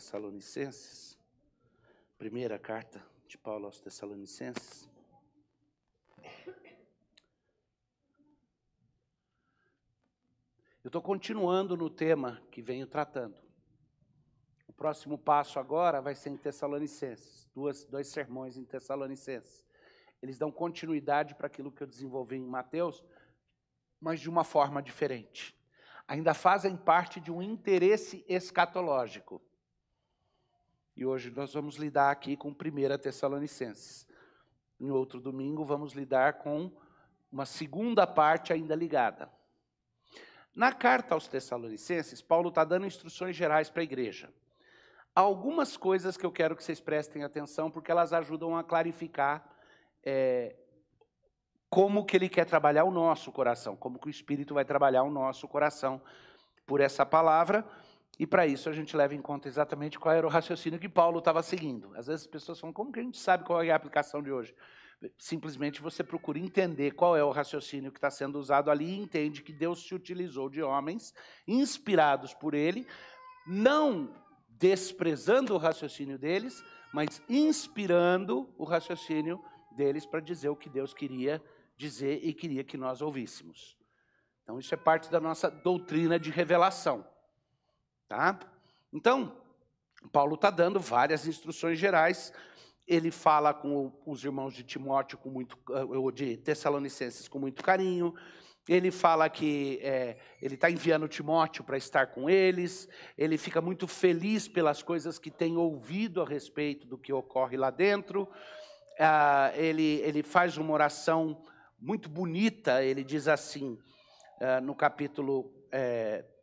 Tessalonicenses, primeira carta de Paulo aos Tessalonicenses. Eu estou continuando no tema que venho tratando. O próximo passo agora vai ser em Tessalonicenses, dois sermões em Tessalonicenses. Eles dão continuidade para aquilo que eu desenvolvi em Mateus, mas de uma forma diferente. Ainda fazem parte de um interesse escatológico. E hoje nós vamos lidar aqui com 1 Tessalonicenses. Em outro domingo vamos lidar com uma segunda parte ainda ligada. Na carta aos Tessalonicenses, Paulo está dando instruções gerais para a igreja. Há algumas coisas que eu quero que vocês prestem atenção, porque elas ajudam a clarificar como que ele quer trabalhar o nosso coração, como que o Espírito vai trabalhar o nosso coração por essa palavra. E para isso a gente leva em conta exatamente qual era o raciocínio que Paulo estava seguindo. Às vezes as pessoas falam, como que a gente sabe qual é a aplicação de hoje? Simplesmente você procura entender qual é o raciocínio que está sendo usado ali e entende que Deus se utilizou de homens inspirados por ele, não desprezando o raciocínio deles, mas inspirando o raciocínio deles para dizer o que Deus queria dizer e queria que nós ouvíssemos. Então isso é parte da nossa doutrina de revelação. Tá? Então, Paulo está dando várias instruções gerais. Ele fala com os irmãos de Timóteo, de Tessalonicenses, com muito carinho. Ele fala que ele está enviando Timóteo para estar com eles. Ele fica muito feliz pelas coisas que tem ouvido a respeito do que ocorre lá dentro. Ele faz uma oração muito bonita. Ele diz assim, no capítulo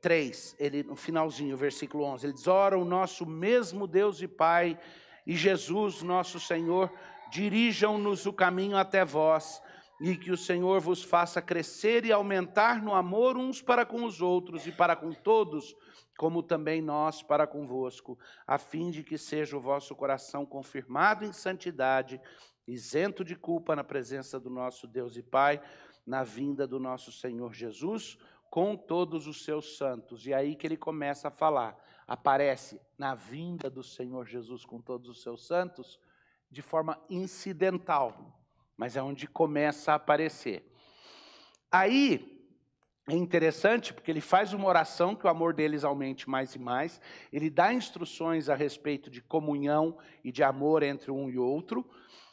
3, no finalzinho, versículo 11, ele diz, ora, o nosso mesmo Deus e Pai e Jesus, nosso Senhor, dirijam-nos o caminho até vós, e que o Senhor vos faça crescer e aumentar no amor uns para com os outros e para com todos, como também nós para convosco, a fim de que seja o vosso coração confirmado em santidade, isento de culpa na presença do nosso Deus e Pai, na vinda do nosso Senhor Jesus, com todos os seus santos. E aí que ele começa a falar, aparece na vinda do Senhor Jesus com todos os seus santos, de forma incidental, mas é onde começa a aparecer. Aí é interessante, porque ele faz uma oração que o amor deles aumente mais e mais, ele dá instruções a respeito de comunhão e de amor entre um e outro,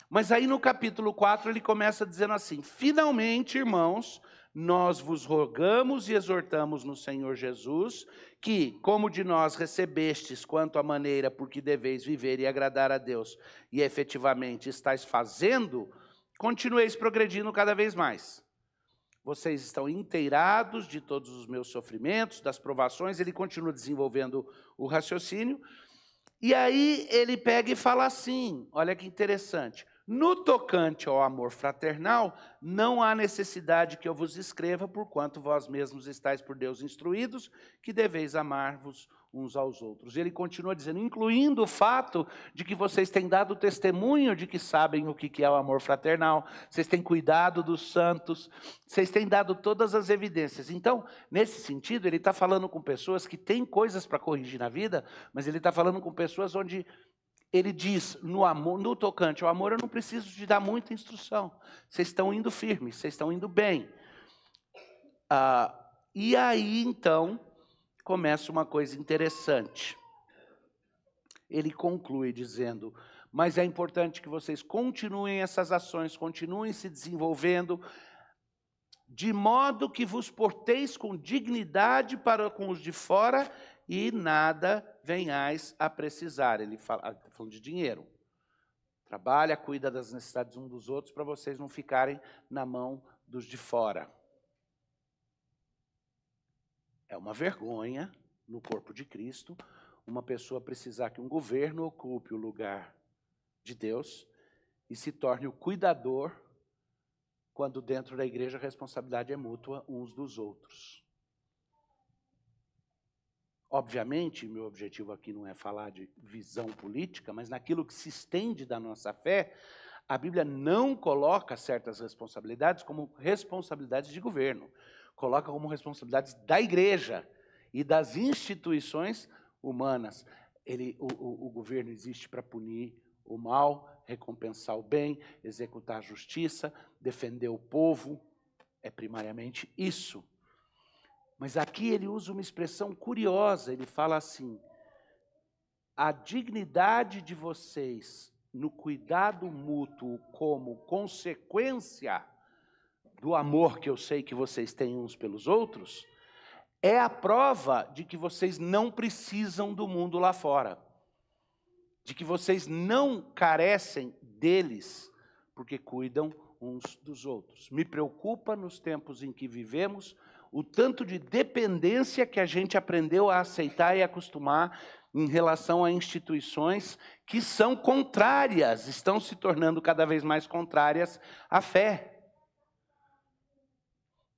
mas aí no capítulo 4 ele começa dizendo assim, finalmente, irmãos, nós vos rogamos e exortamos no Senhor Jesus, que, como de nós recebestes quanto à maneira por que deveis viver e agradar a Deus, e efetivamente estáis fazendo, continueis progredindo cada vez mais. Vocês estão inteirados de todos os meus sofrimentos, das provações, ele continua desenvolvendo o raciocínio, e aí ele pega e fala assim, olha que interessante, no tocante ao amor fraternal, não há necessidade que eu vos escreva, porquanto vós mesmos estáis por Deus instruídos, que deveis amar-vos uns aos outros. Ele continua dizendo, incluindo o fato de que vocês têm dado testemunho de que sabem o que é o amor fraternal, vocês têm cuidado dos santos, vocês têm dado todas as evidências. Então, nesse sentido, ele está falando com pessoas que têm coisas para corrigir na vida, mas ele está falando com pessoas onde ele diz, no amor, no tocante ao amor, eu não preciso de dar muita instrução. Vocês estão indo firmes, vocês estão indo bem. E aí, então, começa uma coisa interessante. Ele conclui dizendo, mas é importante que vocês continuem essas ações, continuem se desenvolvendo, de modo que vos porteis com dignidade para com os de fora e nada venhais a precisar. Ele fala, tá falando de dinheiro. Trabalha, cuida das necessidades uns dos outros para vocês não ficarem na mão dos de fora. É uma vergonha no corpo de Cristo uma pessoa precisar que um governo ocupe o lugar de Deus e se torne o cuidador quando dentro da igreja a responsabilidade é mútua uns dos outros. Obviamente, meu objetivo aqui não é falar de visão política, mas naquilo que se estende da nossa fé, a Bíblia não coloca certas responsabilidades como responsabilidades de governo. Coloca como responsabilidades da igreja e das instituições humanas. O governo existe para punir o mal, recompensar o bem, executar a justiça, defender o povo. É primariamente isso. Mas aqui ele usa uma expressão curiosa, ele fala assim: a dignidade de vocês no cuidado mútuo como consequência do amor que eu sei que vocês têm uns pelos outros, é a prova de que vocês não precisam do mundo lá fora, de que vocês não carecem deles, porque cuidam uns dos outros. Me preocupa nos tempos em que vivemos o tanto de dependência que a gente aprendeu a aceitar e acostumar em relação a instituições que são contrárias, estão se tornando cada vez mais contrárias à fé.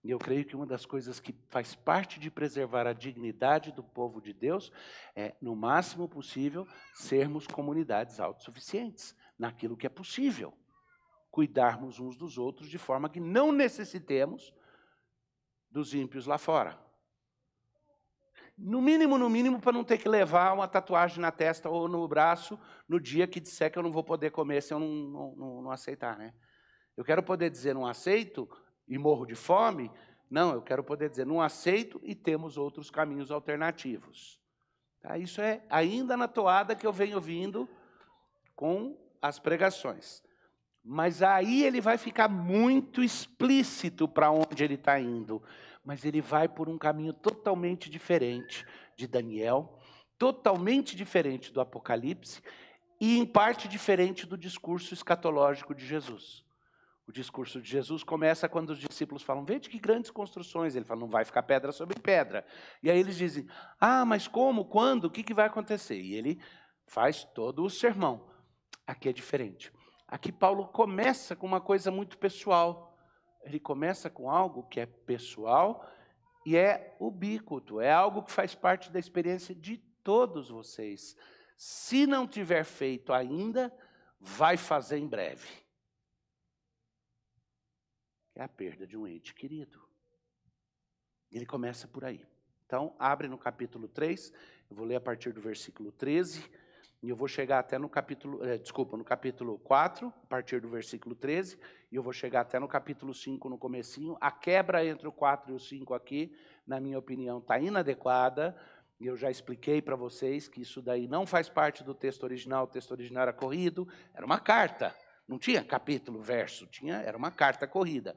E eu creio que uma das coisas que faz parte de preservar a dignidade do povo de Deus é, no máximo possível, sermos comunidades autossuficientes, naquilo que é possível. Cuidarmos uns dos outros de forma que não necessitemos dos ímpios lá fora. No mínimo, para não ter que levar uma tatuagem na testa ou no braço no dia que disser que eu não vou poder comer se eu não aceitar, né? Eu quero poder dizer não aceito e morro de fome. Não, eu quero poder dizer não aceito e temos outros caminhos alternativos. Tá? Isso é ainda na toada que eu venho ouvindo com as pregações. Mas aí ele vai ficar muito explícito para onde ele está indo. Mas ele vai por um caminho totalmente diferente de Daniel, totalmente diferente do Apocalipse e, em parte, diferente do discurso escatológico de Jesus. O discurso de Jesus começa quando os discípulos falam, veja que grandes construções. Ele fala, não vai ficar pedra sobre pedra. E aí eles dizem, mas como, quando, o que vai acontecer? E ele faz todo o sermão. Aqui é diferente. Aqui Paulo começa com uma coisa muito pessoal. Ele começa com algo que é pessoal e é ubíquo, é algo que faz parte da experiência de todos vocês. Se não tiver feito ainda, vai fazer em breve. É a perda de um ente querido. Ele começa por aí. Então, abre no capítulo 3, eu vou ler a partir do versículo 13, e eu vou chegar até no capítulo, no capítulo 4, a partir do versículo 13, e eu vou chegar até no capítulo 5, no comecinho. A quebra entre o 4 e o 5 aqui, na minha opinião, está inadequada, e eu já expliquei para vocês que isso daí não faz parte do texto original. O texto original era corrido, era uma carta, não tinha capítulo, verso, era uma carta corrida.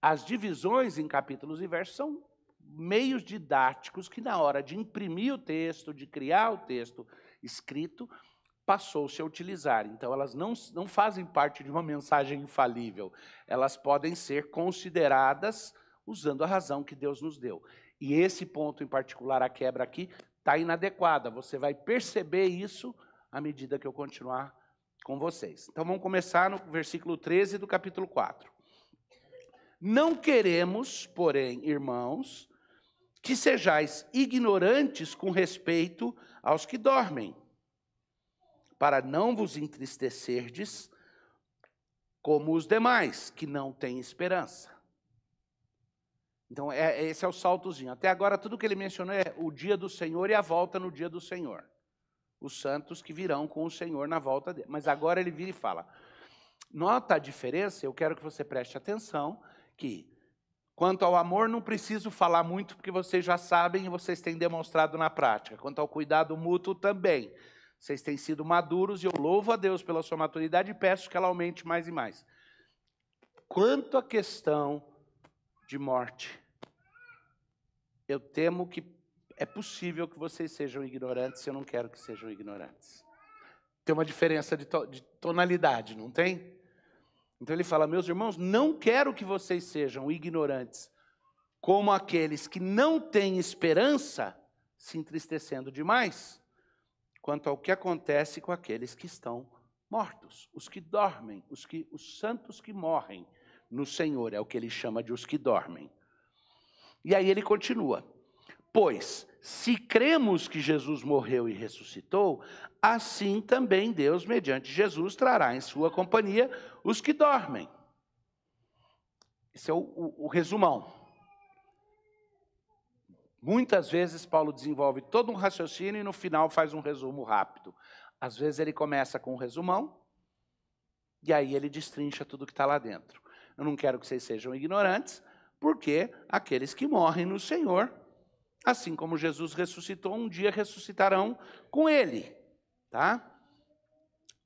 As divisões em capítulos e versos são meios didáticos que, na hora de imprimir o texto, de criar o texto escrito, passou-se a utilizar. Então, elas não fazem parte de uma mensagem infalível. Elas podem ser consideradas usando a razão que Deus nos deu. E esse ponto em particular, a quebra aqui, está inadequada. Você vai perceber isso à medida que eu continuar com vocês. Então, vamos começar no versículo 13 do capítulo 4. Não queremos, porém, irmãos, que sejais ignorantes com respeito aos que dormem, para não vos entristecerdes como os demais, que não têm esperança. Então, esse é o saltozinho. Até agora, tudo que ele mencionou é o dia do Senhor e a volta no dia do Senhor. Os santos que virão com o Senhor na volta dele. Mas agora ele vira e fala, nota a diferença, eu quero que você preste atenção, que quanto ao amor não preciso falar muito, porque vocês já sabem e vocês têm demonstrado na prática. Quanto ao cuidado mútuo também. Vocês têm sido maduros e eu louvo a Deus pela sua maturidade e peço que ela aumente mais e mais. Quanto à questão de morte, eu temo que é possível que vocês sejam ignorantes, eu não quero que sejam ignorantes. Tem uma diferença de tonalidade, não tem? Então ele fala, meus irmãos, não quero que vocês sejam ignorantes, como aqueles que não têm esperança, se entristecendo demais, quanto ao que acontece com aqueles que estão mortos, os que dormem, os santos que morrem no Senhor, é o que ele chama de os que dormem. E aí ele continua, pois, se cremos que Jesus morreu e ressuscitou, assim também Deus, mediante Jesus, trará em sua companhia os que dormem. Esse é o resumão. Muitas vezes Paulo desenvolve todo um raciocínio e no final faz um resumo rápido. Às vezes ele começa com um resumão e aí ele destrincha tudo que está lá dentro. Eu não quero que vocês sejam ignorantes, porque aqueles que morrem no Senhor, assim como Jesus ressuscitou, um dia ressuscitarão com ele. Tá?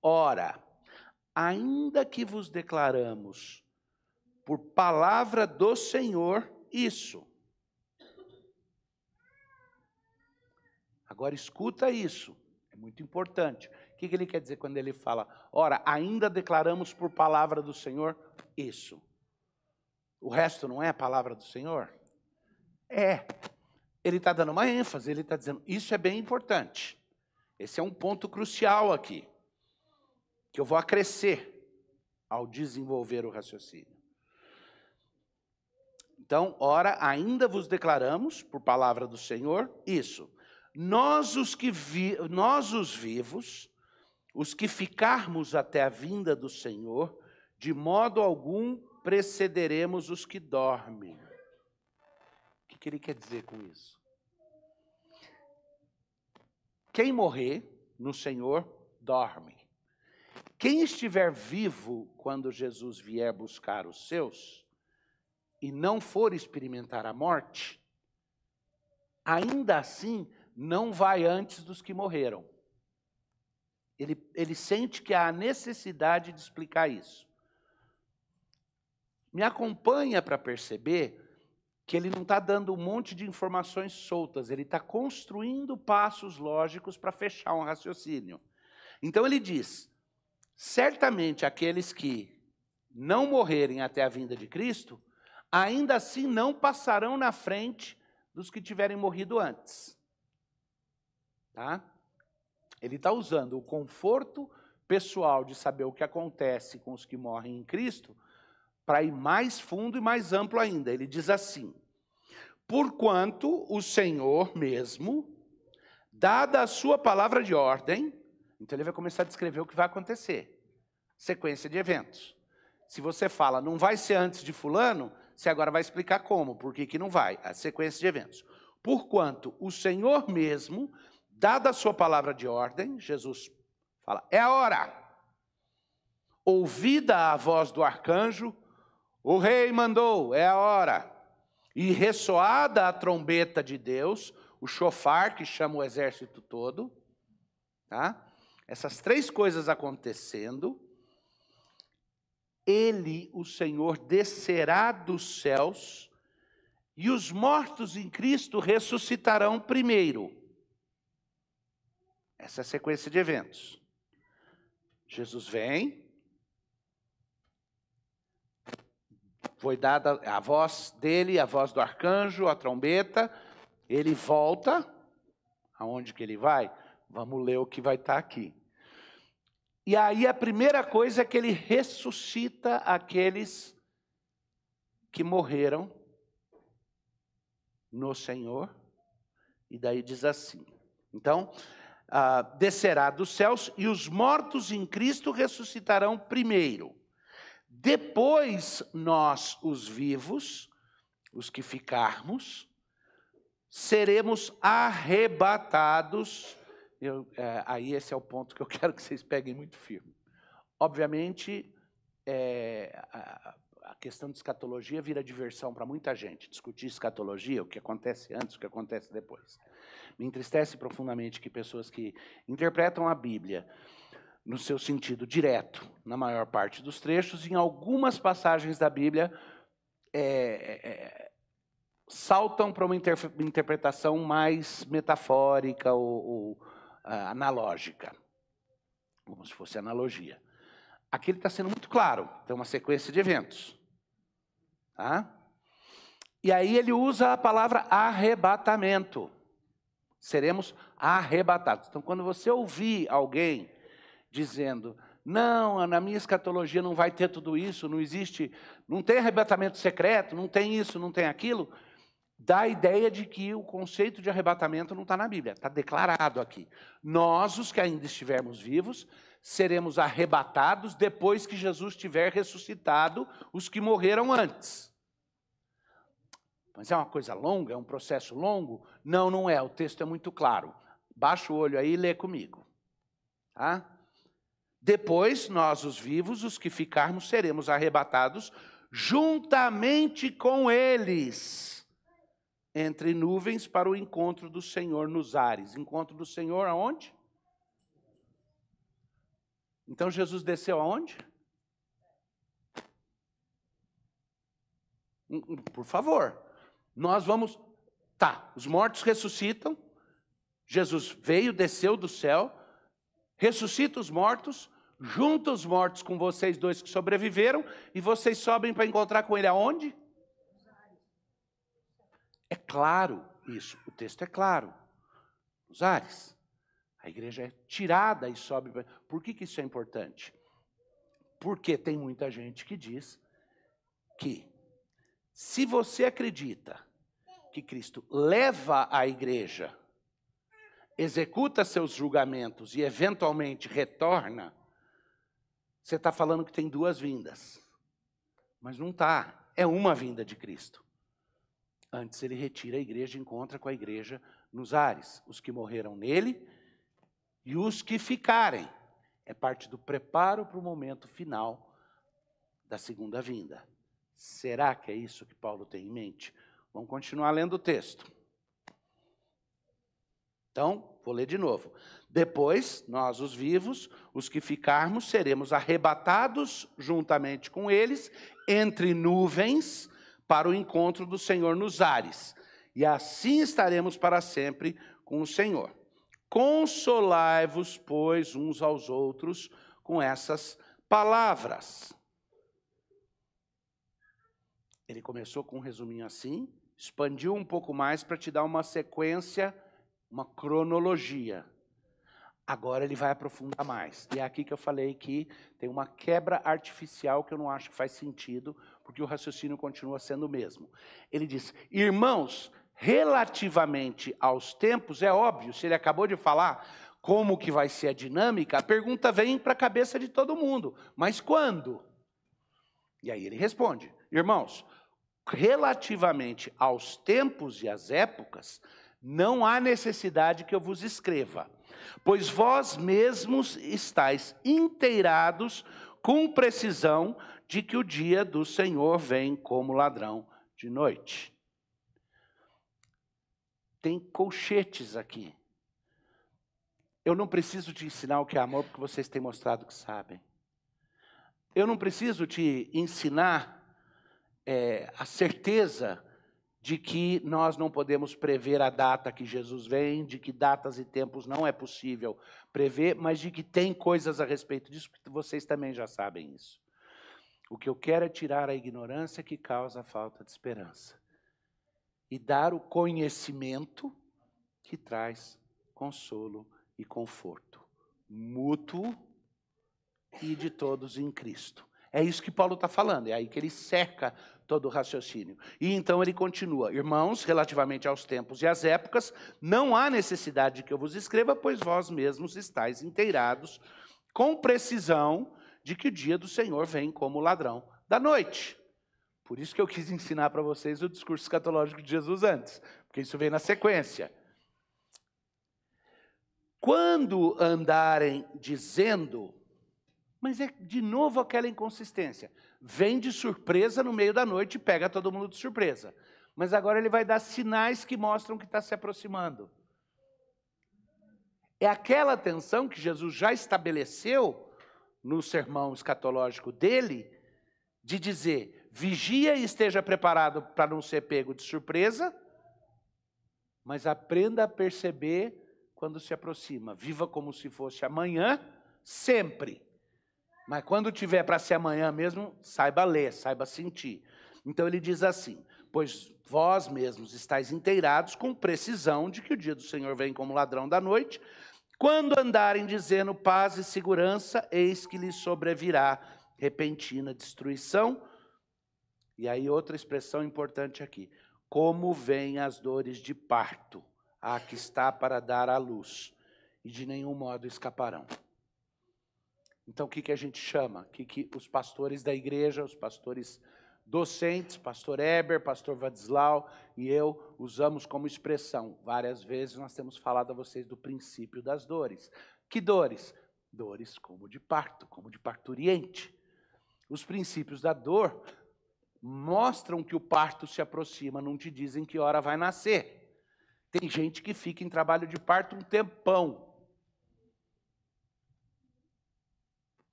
Ora, ainda que vos declaramos por palavra do Senhor isso. Agora escuta isso, é muito importante. O que ele quer dizer quando ele fala, ora, ainda declaramos por palavra do Senhor isso. O resto não é a palavra do Senhor? É. Ele está dando uma ênfase, ele está dizendo, isso é bem importante. Esse é um ponto crucial aqui, que eu vou acrescer ao desenvolver o raciocínio. Então, ora, ainda vos declaramos, por palavra do Senhor, isso. Nós os vivos, os que ficarmos até a vinda do Senhor, de modo algum precederemos os que dormem. O que ele quer dizer com isso? Quem morrer no Senhor, dorme. Quem estiver vivo quando Jesus vier buscar os seus, e não for experimentar a morte, ainda assim não vai antes dos que morreram. Ele sente que há necessidade de explicar isso. Me acompanha para perceber que ele não está dando um monte de informações soltas, ele está construindo passos lógicos para fechar um raciocínio. Então ele diz, certamente aqueles que não morrerem até a vinda de Cristo, ainda assim não passarão na frente dos que tiverem morrido antes. Tá? Ele está usando o conforto pessoal de saber o que acontece com os que morrem em Cristo para ir mais fundo e mais amplo ainda. Ele diz assim, porquanto o Senhor mesmo, dada a sua palavra de ordem, então ele vai começar a descrever o que vai acontecer. Sequência de eventos. Se você fala, não vai ser antes de fulano, você agora vai explicar como, por que não vai. A sequência de eventos. Porquanto o Senhor mesmo, dada a sua palavra de ordem, Jesus fala, é a hora. Ouvida a voz do arcanjo, o rei mandou, é a hora. E ressoada a trombeta de Deus, o chofar que chama o exército todo, tá? Essas três coisas acontecendo, ele, o Senhor, descerá dos céus e os mortos em Cristo ressuscitarão primeiro. Essa é a sequência de eventos. Jesus vem, foi dada a voz dele, a voz do arcanjo, a trombeta, ele volta, aonde que ele vai? Vamos ler o que vai estar aqui. E aí a primeira coisa é que ele ressuscita aqueles que morreram no Senhor, e daí diz assim, então, descerá dos céus e os mortos em Cristo ressuscitarão primeiro. Depois nós, os vivos, os que ficarmos, seremos arrebatados. Aí esse é o ponto que eu quero que vocês peguem muito firme. Obviamente, a questão de escatologia vira diversão para muita gente. Discutir escatologia, o que acontece antes, o que acontece depois. Me entristece profundamente que pessoas que interpretam a Bíblia no seu sentido direto, na maior parte dos trechos, em algumas passagens da Bíblia, saltam para uma interpretação mais metafórica ou analógica, como se fosse analogia. Aqui ele está sendo muito claro, tem uma sequência de eventos. Tá? E aí ele usa a palavra arrebatamento. Seremos arrebatados. Então, quando você ouvir alguém dizendo, não, na minha escatologia não vai ter tudo isso, não existe, não tem arrebatamento secreto, não tem isso, não tem aquilo, dá a ideia de que o conceito de arrebatamento não está na Bíblia, está declarado aqui. Nós, os que ainda estivermos vivos, seremos arrebatados depois que Jesus tiver ressuscitado os que morreram antes. Mas é uma coisa longa, é um processo longo? Não, não é, o texto é muito claro. Baixa o olho aí e lê comigo. Tá? Depois, nós, os vivos, os que ficarmos, seremos arrebatados juntamente com eles, entre nuvens, para o encontro do Senhor nos ares. Encontro do Senhor aonde? Então, Jesus desceu aonde? Por favor. Nós vamos... Tá, os mortos ressuscitam. Jesus veio, desceu do céu, ressuscita os mortos, junta os mortos com vocês dois que sobreviveram, e vocês sobem para encontrar com ele aonde? É claro isso, o texto é claro. Os ares. A igreja é tirada e sobe. Por que isso é importante? Porque tem muita gente que diz que, se você acredita que Cristo leva a igreja, executa seus julgamentos e eventualmente retorna, você está falando que tem duas vindas. Mas não está, é uma vinda de Cristo. Antes ele retira a igreja e encontra com a igreja nos ares. Os que morreram nele e os que ficarem. É parte do preparo para o momento final da segunda vinda. Será que é isso que Paulo tem em mente? Vamos continuar lendo o texto. Então, vou ler de novo. Depois, nós, os vivos, os que ficarmos, seremos arrebatados juntamente com eles, entre nuvens, para o encontro do Senhor nos ares. E assim estaremos para sempre com o Senhor. Consolai-vos, pois, uns aos outros com essas palavras. Ele começou com um resuminho assim, expandiu um pouco mais para te dar uma sequência, uma cronologia. Agora ele vai aprofundar mais. E é aqui que eu falei que tem uma quebra artificial que eu não acho que faz sentido, porque o raciocínio continua sendo o mesmo. Ele diz, irmãos, relativamente aos tempos, é óbvio, se ele acabou de falar como que vai ser a dinâmica, a pergunta vem para a cabeça de todo mundo. Mas quando? E aí ele responde, irmãos, relativamente aos tempos e às épocas, não há necessidade que eu vos escreva, pois vós mesmos estáis inteirados com precisão de que o dia do Senhor vem como ladrão de noite. Tem colchetes aqui. Eu não preciso te ensinar o que é amor, porque vocês têm mostrado que sabem. Eu não preciso te ensinar a certeza de que nós não podemos prever a data que Jesus vem, de que datas e tempos não é possível prever, mas de que tem coisas a respeito disso, porque vocês também já sabem isso. O que eu quero é tirar a ignorância que causa a falta de esperança e dar o conhecimento que traz consolo e conforto mútuo e de todos em Cristo. É isso que Paulo está falando, é aí que ele cerca todo o raciocínio. E então ele continua, irmãos, relativamente aos tempos e às épocas, não há necessidade de que eu vos escreva, pois vós mesmos estáis inteirados com precisão de que o dia do Senhor vem como ladrão da noite. Por isso que eu quis ensinar para vocês o discurso escatológico de Jesus antes, porque isso vem na sequência. Quando andarem dizendo... Mas é de novo aquela inconsistência. Vem de surpresa no meio da noite e pega todo mundo de surpresa. Mas agora ele vai dar sinais que mostram que está se aproximando. É aquela tensão que Jesus já estabeleceu no sermão escatológico dele, de dizer, vigia e esteja preparado para não ser pego de surpresa, mas aprenda a perceber quando se aproxima. Viva como se fosse amanhã, sempre. Mas quando tiver para ser amanhã mesmo, saiba ler, saiba sentir. Então ele diz assim, pois vós mesmos estáis inteirados com precisão de que o dia do Senhor vem como ladrão da noite, quando andarem dizendo paz e segurança, eis que lhes sobrevirá repentina destruição. E aí outra expressão importante aqui, como vêm as dores de parto, a que está para dar à luz, e de nenhum modo escaparão. Então, o que a gente chama? Que os pastores da igreja, os pastores docentes, pastor Heber, pastor Vadislau e eu usamos como expressão. Várias vezes nós temos falado a vocês do princípio das dores. Que dores? Dores como de parto, como de parturiente. Os princípios da dor mostram que o parto se aproxima, não te dizem que hora vai nascer. Tem gente que fica em trabalho de parto um tempão.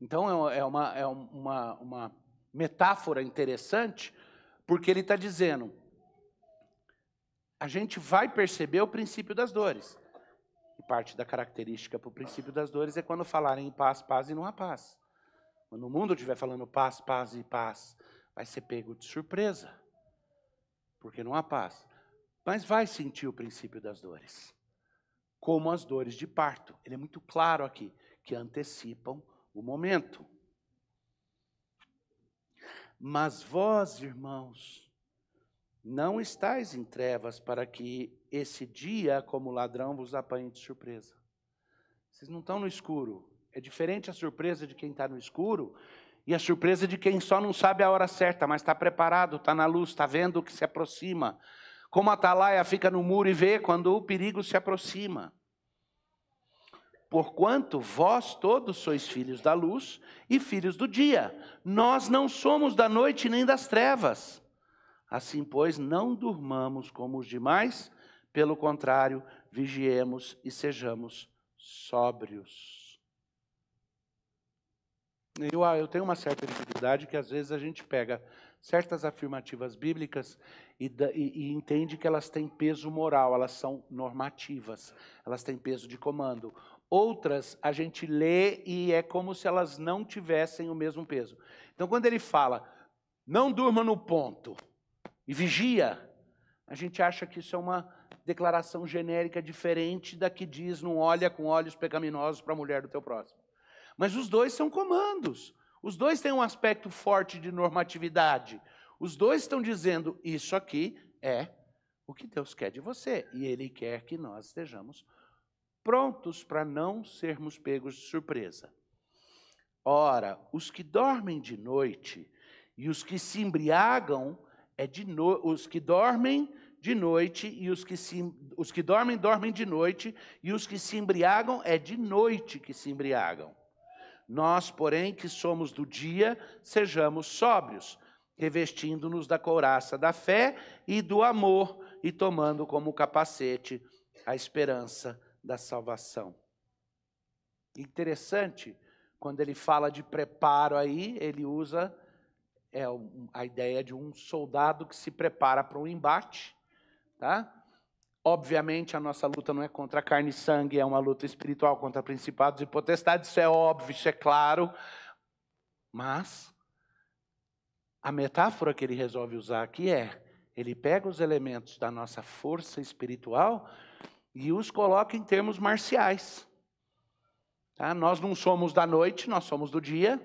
Então é uma metáfora interessante, porque ele está dizendo, a gente vai perceber o princípio das dores. E parte da característica para o princípio das dores é quando falarem em paz, paz e não há paz. Quando o mundo estiver falando paz, paz e paz, vai ser pego de surpresa, porque não há paz. Mas vai sentir o princípio das dores, como as dores de parto. Ele é muito claro aqui, que antecipam o momento. Mas vós, irmãos, não estáis em trevas para que esse dia, como ladrão, vos apanhe de surpresa. Vocês não estão no escuro. É diferente a surpresa de quem está no escuro e a surpresa de quem só não sabe a hora certa, mas está preparado, está na luz, está vendo o que se aproxima. Como a atalaia fica no muro e vê quando o perigo se aproxima. Porquanto vós todos sois filhos da luz e filhos do dia. Nós não somos da noite nem das trevas. Assim, pois, não durmamos como os demais, pelo contrário, vigiemos e sejamos sóbrios. Eu tenho uma certa dificuldade que às vezes a gente pega certas afirmativas bíblicas e entende que elas têm peso moral, elas são normativas, elas têm peso de comando. Outras a gente lê e é como se elas não tivessem o mesmo peso. Então quando ele fala, não durma no ponto e vigia, a gente acha que isso é uma declaração genérica diferente da que diz, não olha com olhos pecaminosos para a mulher do teu próximo. Mas os dois são comandos. Os dois têm um aspecto forte de normatividade. Os dois estão dizendo, isso aqui é o que Deus quer de você. E Ele quer que nós estejamos prontos para não sermos pegos de surpresa. Ora, os que dormem de noite e os que se embriagam, os que dormem de noite e os que dormem de noite e os que se embriagam, é de noite que se embriagam. Nós, porém, que somos do dia, sejamos sóbrios, revestindo-nos da couraça da fé e do amor, e tomando como capacete a esperança da salvação. Interessante, quando ele fala de preparo aí, ele usa a ideia de um soldado que se prepara para um embate, tá? Obviamente, a nossa luta não é contra carne e sangue, é uma luta espiritual contra principados e potestades, isso é óbvio, isso é claro. Mas a metáfora que ele resolve usar aqui ele pega os elementos da nossa força espiritual e os coloca em termos marciais. Tá? Nós não somos da noite, nós somos do dia,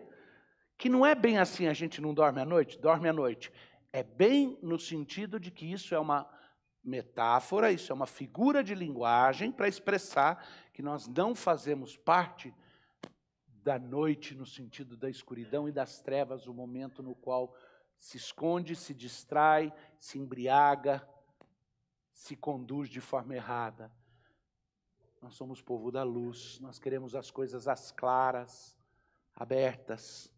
que não é bem assim, a gente não dorme à noite, dorme à noite. É bem no sentido de que isso é uma metáfora, isso é uma figura de linguagem para expressar que nós não fazemos parte da noite no sentido da escuridão e das trevas, o momento no qual se esconde, se distrai, se embriaga, se conduz de forma errada. Nós somos povo da luz, nós queremos as coisas às claras, abertas.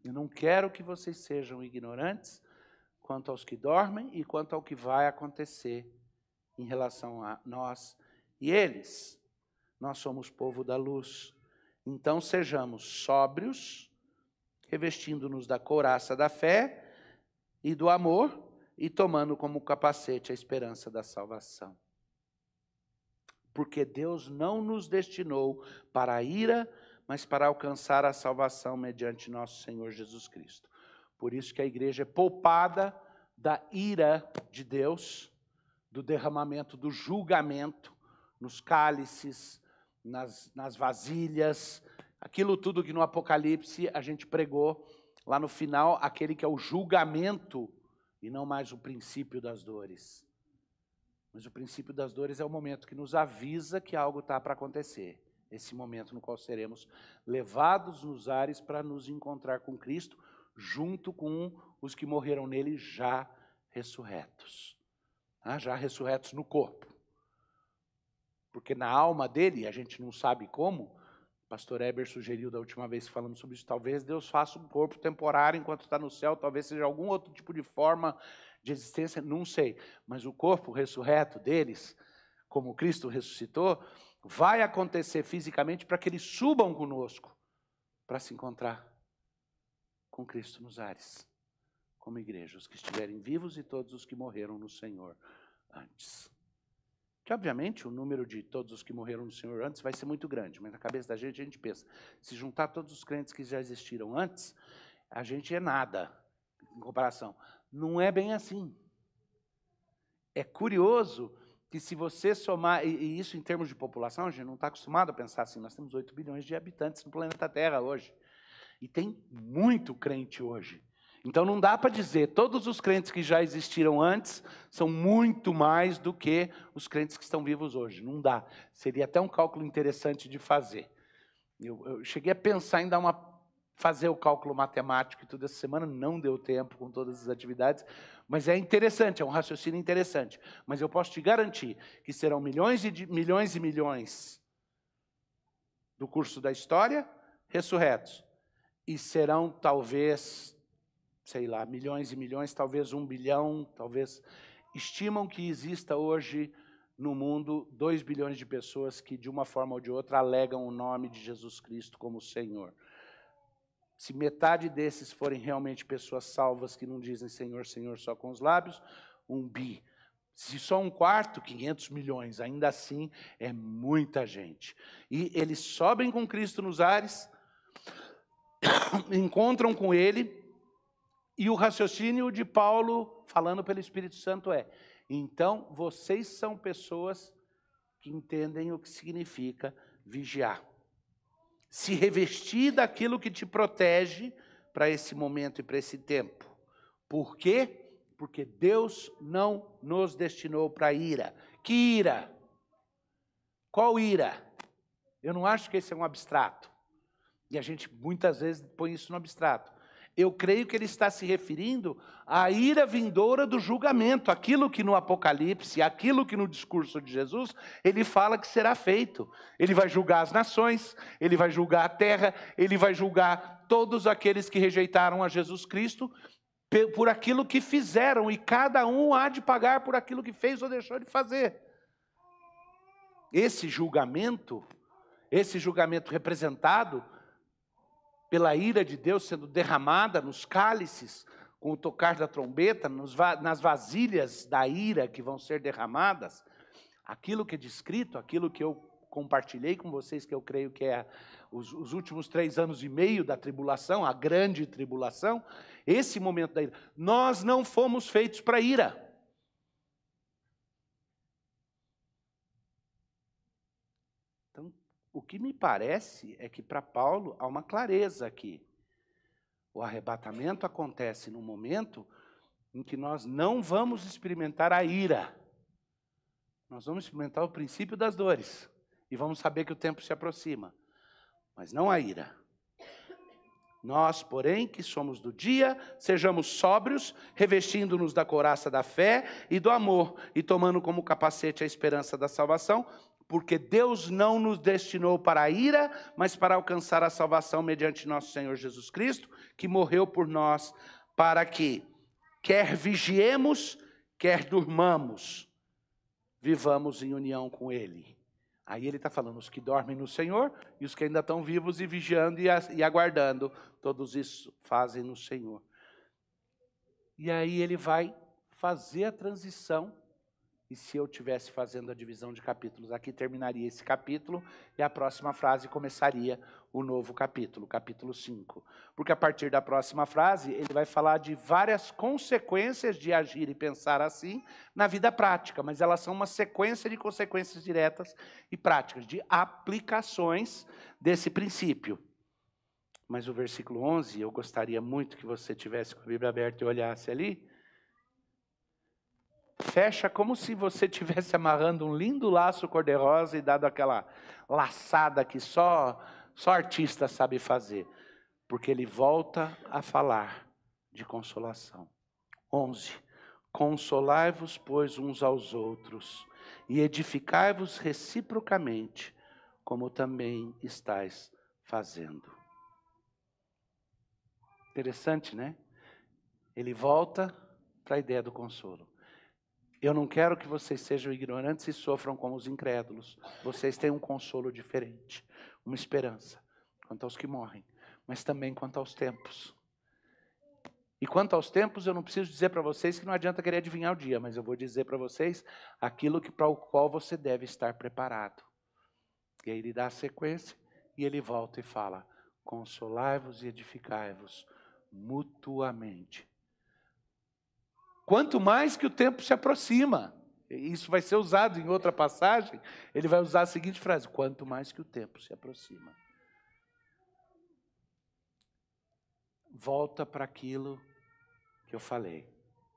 Eu não quero que vocês sejam ignorantes quanto aos que dormem e quanto ao que vai acontecer em relação a nós e eles. Nós somos povo da luz. Então sejamos sóbrios, revestindo-nos da couraça da fé e do amor e tomando como capacete a esperança da salvação. Porque Deus não nos destinou para a ira, mas para alcançar a salvação mediante nosso Senhor Jesus Cristo. Por isso que a igreja é poupada da ira de Deus, do derramamento do julgamento nos cálices, nas vasilhas, aquilo tudo que no Apocalipse a gente pregou lá no final, aquele que é o julgamento e não mais o princípio das dores. Mas o princípio das dores é o momento que nos avisa que algo está para acontecer. Esse momento no qual seremos levados nos ares para nos encontrar com Cristo, junto com os que morreram nele já ressurretos. Já ressurretos no corpo. Porque na alma dele, a gente não sabe como, o pastor Heber sugeriu da última vez que falamos sobre isso, talvez Deus faça um corpo temporário enquanto está no céu, talvez seja algum outro tipo de forma de existência, não sei. Mas o corpo ressurreto deles, como Cristo ressuscitou, vai acontecer fisicamente para que eles subam conosco, para se encontrar com Cristo nos ares, como igreja, os que estiverem vivos e todos os que morreram no Senhor antes. Que, obviamente, o número de todos os que morreram no Senhor antes vai ser muito grande, mas na cabeça da gente, a gente pensa, se juntar todos os crentes que já existiram antes, a gente é nada, em comparação. Não é bem assim. É curioso que se você somar, e isso em termos de população, a gente não está acostumado a pensar assim, nós temos 8 bilhões de habitantes no planeta Terra hoje, e tem muito crente hoje. Então não dá para dizer, todos os crentes que já existiram antes são muito mais do que os crentes que estão vivos hoje. Não dá. Seria até um cálculo interessante de fazer. Eu cheguei a pensar em fazer o cálculo matemático e tudo essa semana, não deu tempo com todas as atividades, mas é interessante, é um raciocínio interessante. Mas eu posso te garantir que serão milhões e milhões do curso da história ressurretos. E serão talvez, sei lá, milhões e milhões, talvez 1 bilhão, talvez. Estimam que exista hoje no mundo 2 bilhões de pessoas que, de uma forma ou de outra, alegam o nome de Jesus Cristo como Senhor. Se metade desses forem realmente pessoas salvas que não dizem Senhor, Senhor só com os lábios, 1 bi. Se só 1/4, 500 milhões, ainda assim é muita gente. E eles sobem com Cristo nos ares, encontram com ele, e o raciocínio de Paulo, falando pelo Espírito Santo, é: então vocês são pessoas que entendem o que significa vigiar. Se revestir daquilo que te protege para esse momento e para esse tempo. Por quê? Porque Deus não nos destinou para ira. Que ira? Qual ira? Eu não acho que esse é um abstrato. E a gente muitas vezes põe isso no abstrato. Eu creio que ele está se referindo à ira vindoura do julgamento, aquilo que no Apocalipse, aquilo que no discurso de Jesus, ele fala que será feito. Ele vai julgar as nações, ele vai julgar a terra, ele vai julgar todos aqueles que rejeitaram a Jesus Cristo por aquilo que fizeram, e cada um há de pagar por aquilo que fez ou deixou de fazer. Esse julgamento representado pela ira de Deus sendo derramada nos cálices, com o tocar da trombeta, nas vasilhas da ira que vão ser derramadas, aquilo que é descrito, aquilo que eu compartilhei com vocês, que eu creio que é os últimos 3 anos e meio da tribulação, a grande tribulação, esse momento da ira. Nós não fomos feitos para ira. Então, o que me parece é que para Paulo há uma clareza aqui. O arrebatamento acontece num momento em que nós não vamos experimentar a ira. Nós vamos experimentar o princípio das dores. E vamos saber que o tempo se aproxima. Mas não a ira. Nós, porém, que somos do dia, sejamos sóbrios, revestindo-nos da couraça da fé e do amor, e tomando como capacete a esperança da salvação, porque Deus não nos destinou para a ira, mas para alcançar a salvação mediante nosso Senhor Jesus Cristo, que morreu por nós, para que, quer vigiemos, quer durmamos, vivamos em união com Ele. Aí ele está falando, os que dormem no Senhor e os que ainda estão vivos e vigiando e aguardando, todos isso fazem no Senhor. E aí ele vai fazer a transição, e se eu estivesse fazendo a divisão de capítulos, aqui terminaria esse capítulo, e a próxima frase começaria o novo capítulo, capítulo 5. Porque a partir da próxima frase, ele vai falar de várias consequências de agir e pensar assim na vida prática, mas elas são uma sequência de consequências diretas e práticas, de aplicações desse princípio. Mas o versículo 11, eu gostaria muito que você tivesse com a Bíblia aberta e olhasse ali. Fecha como se você estivesse amarrando um lindo laço cor-de-rosa e dado aquela laçada que só artista sabe fazer. Porque ele volta a falar de consolação. 11. Consolai-vos, pois, uns aos outros, e edificai-vos reciprocamente, como também estáis fazendo. Interessante, né? Ele volta para a ideia do consolo. Eu não quero que vocês sejam ignorantes e sofram como os incrédulos. Vocês têm um consolo diferente, uma esperança, quanto aos que morrem, mas também quanto aos tempos. E quanto aos tempos, eu não preciso dizer para vocês que não adianta querer adivinhar o dia, mas eu vou dizer para vocês aquilo para o qual você deve estar preparado. E aí ele dá a sequência e ele volta e fala: consolai-vos e edificai-vos mutuamente. Quanto mais que o tempo se aproxima, isso vai ser usado em outra passagem, ele vai usar a seguinte frase: quanto mais que o tempo se aproxima. Volta para aquilo que eu falei.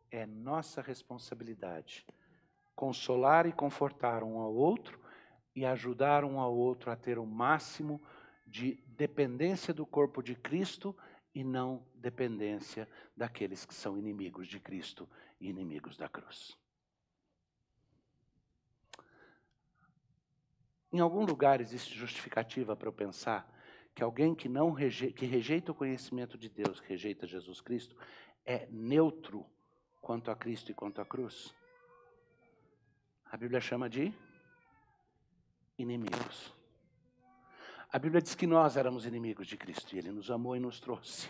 É nossa responsabilidade consolar e confortar um ao outro e ajudar um ao outro a ter o máximo de dependência do corpo de Cristo e não dependência daqueles que são inimigos de Cristo e inimigos da cruz. Em algum lugar existe justificativa para eu pensar que alguém que rejeita o conhecimento de Deus, que rejeita Jesus Cristo, é neutro quanto a Cristo e quanto à cruz? A Bíblia chama de inimigos. A Bíblia diz que nós éramos inimigos de Cristo e Ele nos amou e nos trouxe.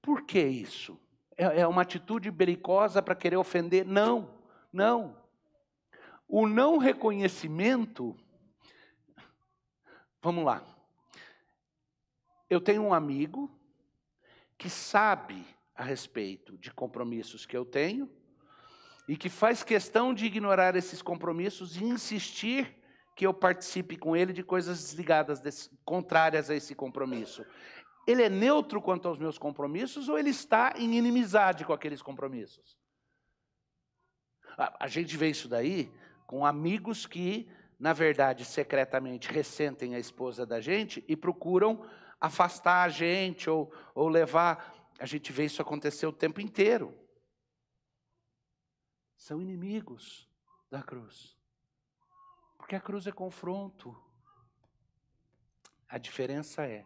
Por que isso? É uma atitude belicosa para querer ofender? Não, não. O não reconhecimento... Vamos lá. Eu tenho um amigo que sabe a respeito de compromissos que eu tenho e que faz questão de ignorar esses compromissos e insistir que eu participe com ele de coisas desligadas, contrárias a esse compromisso. Ele é neutro quanto aos meus compromissos ou ele está em inimizade com aqueles compromissos? A gente vê isso daí com amigos que, na verdade, secretamente ressentem a esposa da gente e procuram afastar a gente ou levar... A gente vê isso acontecer o tempo inteiro. São inimigos da cruz. Porque a cruz é confronto. A diferença é,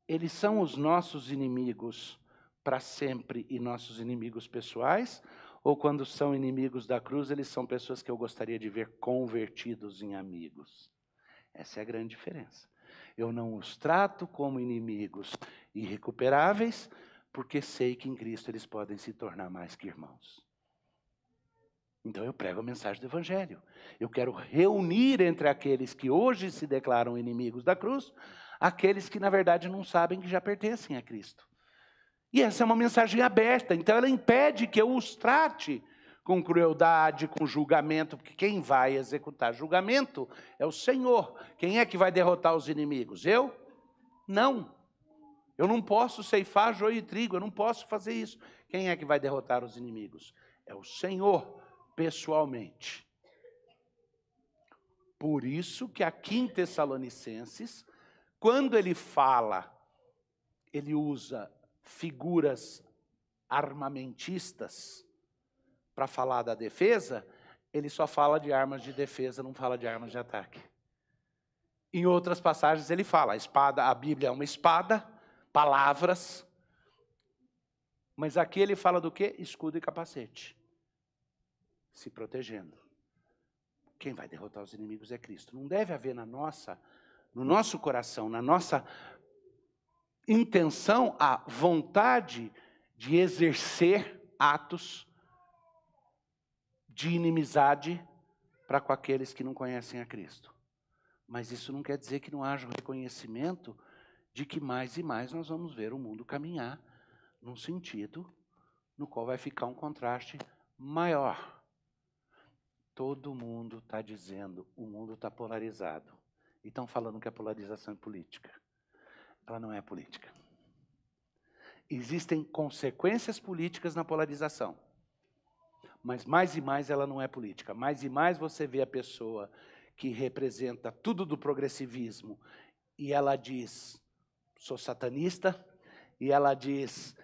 eles são os nossos inimigos para sempre e nossos inimigos pessoais, ou quando são inimigos da cruz, eles são pessoas que eu gostaria de ver convertidos em amigos. Essa é a grande diferença. Eu não os trato como inimigos irrecuperáveis, porque sei que em Cristo eles podem se tornar mais que irmãos. Então eu prego a mensagem do Evangelho. Eu quero reunir entre aqueles que hoje se declaram inimigos da cruz, aqueles que na verdade não sabem que já pertencem a Cristo. E essa é uma mensagem aberta, então ela impede que eu os trate com crueldade, com julgamento, porque quem vai executar julgamento é o Senhor. Quem é que vai derrotar os inimigos? Eu? Não. Eu não posso ceifar joio e trigo, eu não posso fazer isso. Quem é que vai derrotar os inimigos? É o Senhor, pessoalmente. Por isso que aqui em Tessalonicenses, quando ele fala, ele usa figuras armamentistas para falar da defesa, ele só fala de armas de defesa, não fala de armas de ataque. Em outras passagens ele fala, a Bíblia é uma espada, palavras, mas aqui ele fala do quê? Escudo e capacete. Se protegendo. Quem vai derrotar os inimigos é Cristo. Não deve haver no nosso coração, na nossa intenção, a vontade de exercer atos de inimizade para com aqueles que não conhecem a Cristo. Mas isso não quer dizer que não haja um reconhecimento de que mais e mais nós vamos ver o mundo caminhar num sentido no qual vai ficar um contraste maior. Todo mundo está dizendo, o mundo está polarizado. E estão falando que a polarização é política. Ela não é política. Existem consequências políticas na polarização. Mas mais e mais ela não é política. Mais e mais você vê a pessoa que representa tudo do progressivismo e ela diz, sou satanista, e ela diz,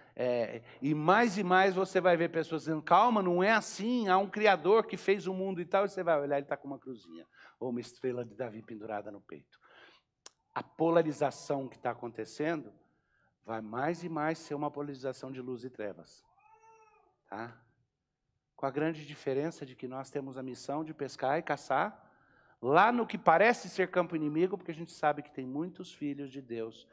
e mais você vai ver pessoas dizendo, calma, não é assim, há um Criador que fez o mundo e tal, e você vai olhar, ele está com uma cruzinha, ou uma estrela de Davi pendurada no peito. A polarização que está acontecendo vai mais e mais ser uma polarização de luz e trevas. Tá? Com a grande diferença de que nós temos a missão de pescar e caçar, lá no que parece ser campo inimigo, porque a gente sabe que tem muitos filhos de Deus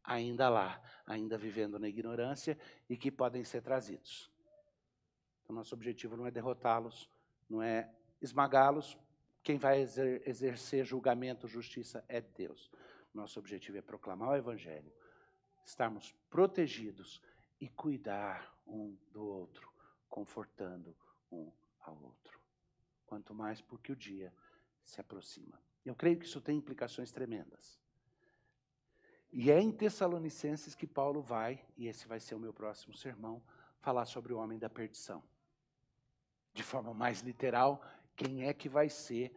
ainda lá, ainda vivendo na ignorância e que podem ser trazidos. Então, nosso objetivo não é derrotá-los, não é esmagá-los. Quem vai exercer julgamento, justiça é Deus. Nosso objetivo é proclamar o Evangelho, estarmos protegidos e cuidar um do outro, confortando um ao outro. Quanto mais porque o dia se aproxima. Eu creio que isso tem implicações tremendas. E é em Tessalonicenses que Paulo vai, e esse vai ser o meu próximo sermão, falar sobre o homem da perdição. De forma mais literal, quem é que vai ser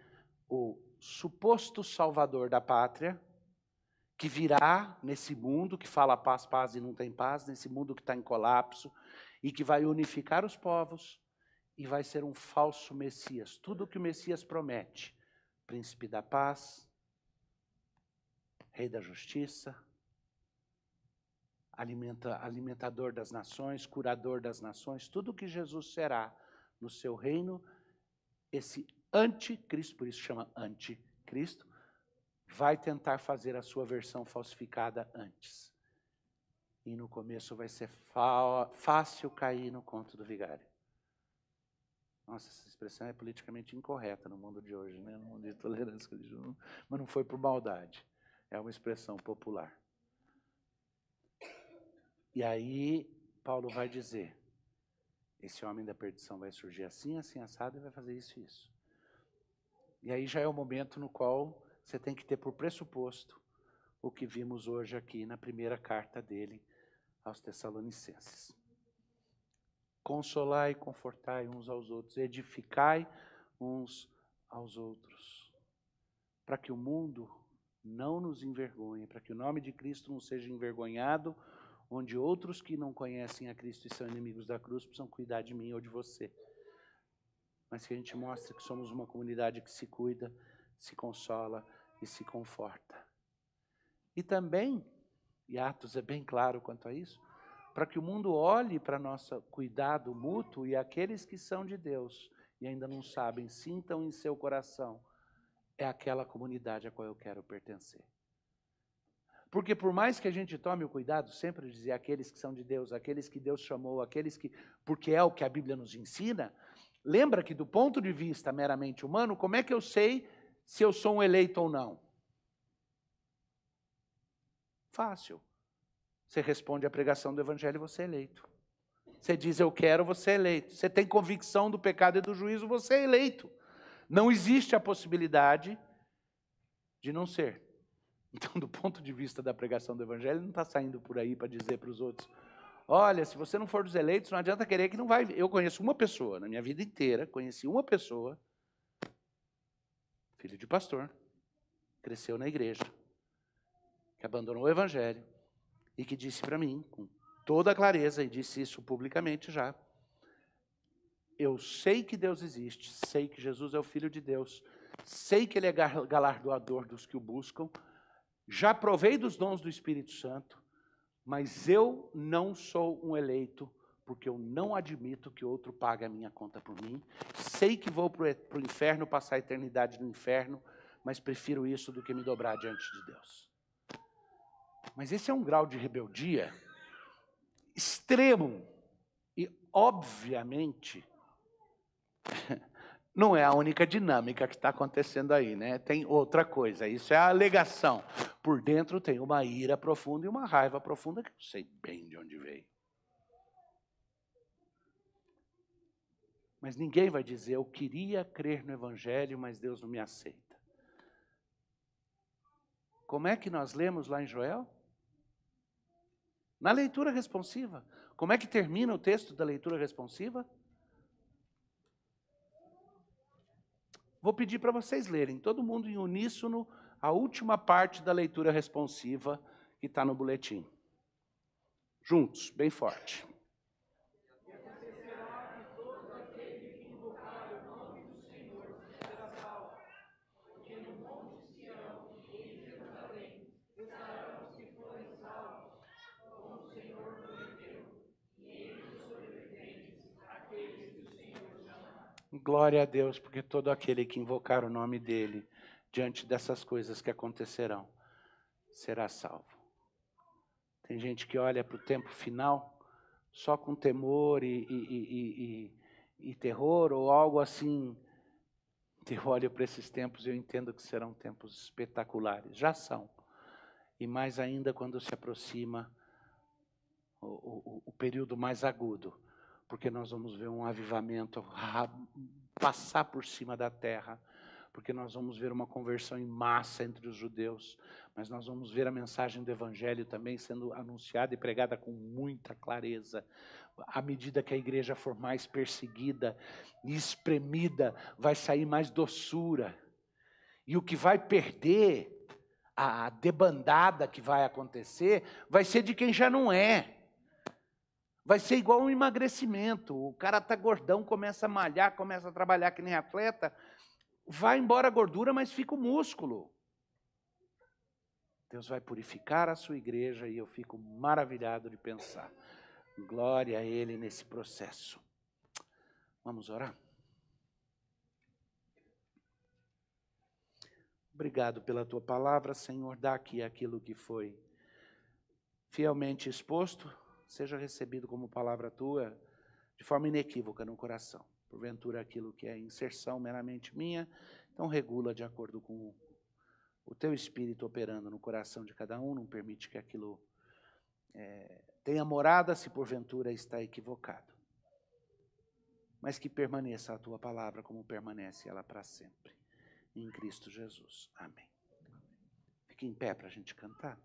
o suposto salvador da pátria, que virá nesse mundo que fala paz, paz e não tem paz, nesse mundo que está em colapso, e que vai unificar os povos, e vai ser um falso Messias. Tudo o que o Messias promete, príncipe da paz, rei da justiça, alimentador das nações, curador das nações, tudo o que Jesus será no seu reino, esse anticristo, por isso chama anticristo, vai tentar fazer a sua versão falsificada antes. E no começo vai ser fácil cair no conto do vigário. Nossa, essa expressão é politicamente incorreta no mundo de hoje, né? No mundo de tolerância religiosa, mas não foi por maldade. É uma expressão popular. E aí, Paulo vai dizer, esse homem da perdição vai surgir assim, assim, assado, e vai fazer isso e isso. E aí já é o momento no qual você tem que ter por pressuposto o que vimos hoje aqui na primeira carta dele aos Tessalonicenses. Consolai e confortai uns aos outros, edificai uns aos outros, para que o mundo não nos envergonhe, para que o nome de Cristo não seja envergonhado, onde outros que não conhecem a Cristo e são inimigos da cruz precisam cuidar de mim ou de você. Mas que a gente mostre que somos uma comunidade que se cuida, se consola e se conforta. E também, e Atos é bem claro quanto a isso, para que o mundo olhe para nosso cuidado mútuo e aqueles que são de Deus e ainda não sabem, sintam em seu coração, é aquela comunidade a qual eu quero pertencer. Porque por mais que a gente tome o cuidado sempre de dizer aqueles que são de Deus, aqueles que Deus chamou, aqueles que, porque é o que a Bíblia nos ensina, lembra que do ponto de vista meramente humano, como é que eu sei se eu sou um eleito ou não? Fácil. Você responde à pregação do Evangelho e você é eleito. Você diz eu quero, você é eleito. Você tem convicção do pecado e do juízo, você é eleito. Não existe a possibilidade de não ser. Então, do ponto de vista da pregação do Evangelho, não está saindo por aí para dizer para os outros, olha, se você não for dos eleitos, não adianta querer que não vai. Eu conheço uma pessoa, na minha vida inteira, conheci uma pessoa, filho de pastor, cresceu na igreja, que abandonou o Evangelho e que disse para mim, com toda a clareza, e disse isso publicamente já, eu sei que Deus existe, sei que Jesus é o Filho de Deus, sei que Ele é galardoador dos que o buscam, já provei dos dons do Espírito Santo, mas eu não sou um eleito, porque eu não admito que outro pague a minha conta por mim. Sei que vou para o inferno, passar a eternidade no inferno, mas prefiro isso do que me dobrar diante de Deus. Mas esse é um grau de rebeldia extremo e, obviamente, não é a única dinâmica que está acontecendo aí, né? Tem outra coisa, isso é a alegação. Por dentro tem uma ira profunda e uma raiva profunda que eu sei bem de onde veio. Mas ninguém vai dizer, eu queria crer no Evangelho, mas Deus não me aceita. Como é que nós lemos lá em Joel? Na leitura responsiva. Como é que termina o texto da leitura responsiva? Vou pedir para vocês lerem, todo mundo em uníssono, a última parte da leitura responsiva que está no boletim. Juntos, bem forte. Glória a Deus, porque todo aquele que invocar o nome dele, diante dessas coisas que acontecerão, será salvo. Tem gente que olha para o tempo final só com temor e terror, ou algo assim. Eu olho para esses tempos e eu entendo que serão tempos espetaculares. Já são. E mais ainda quando se aproxima o período mais agudo, porque nós vamos ver um avivamento passar por cima da terra, porque nós vamos ver uma conversão em massa entre os judeus, mas nós vamos ver a mensagem do evangelho também sendo anunciada e pregada com muita clareza. À medida que a igreja for mais perseguida e espremida, vai sair mais doçura. E o que vai perder, a debandada que vai acontecer, vai ser de quem já não é. Vai ser igual um emagrecimento. O cara está gordão, começa a malhar, começa a trabalhar que nem atleta, vai embora a gordura, mas fica o músculo. Deus vai purificar a sua igreja e eu fico maravilhado de pensar. Glória a Ele nesse processo. Vamos orar? Obrigado pela Tua palavra, Senhor. Dá aqui aquilo que foi fielmente exposto, seja recebido como palavra Tua, de forma inequívoca no coração. Porventura aquilo que é inserção meramente minha, então regula de acordo com o Teu Espírito operando no coração de cada um, não permite que aquilo tenha morada se porventura está equivocado. Mas que permaneça a Tua palavra como permanece ela para sempre. Em Cristo Jesus. Amém. Fique em pé para a gente cantar.